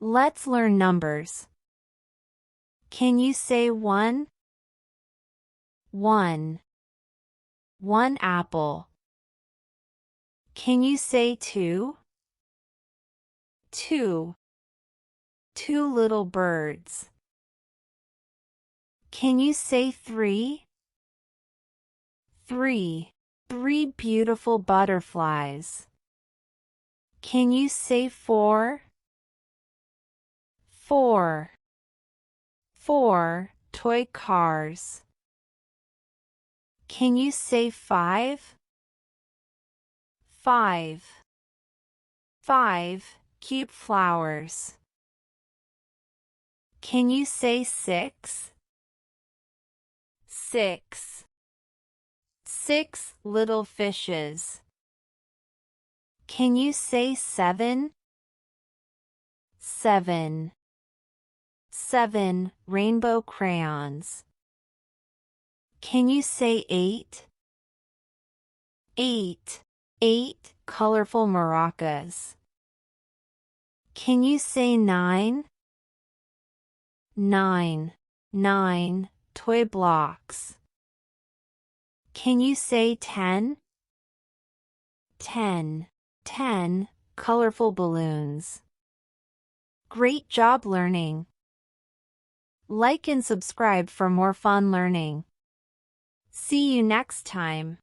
Let's learn numbers. Can you say 1? 1. 1 apple. Can you say 2? 2. 2 little birds. Can you say 3? 3. 3 beautiful butterflies. Can you say 4? 4. 4 toy cars. Can you say 5? 5. 5 cute flowers. Can you say 6? 6. 6 little fishes. Can you say 7? 7. 7 rainbow crayons. Can you say 8? 8. 8 colorful maracas. Can you say 9? 9. 9 toy blocks. Can you say 10? 10. 10 colorful balloons. Great job learning! Like and subscribe for more fun learning. See you next time.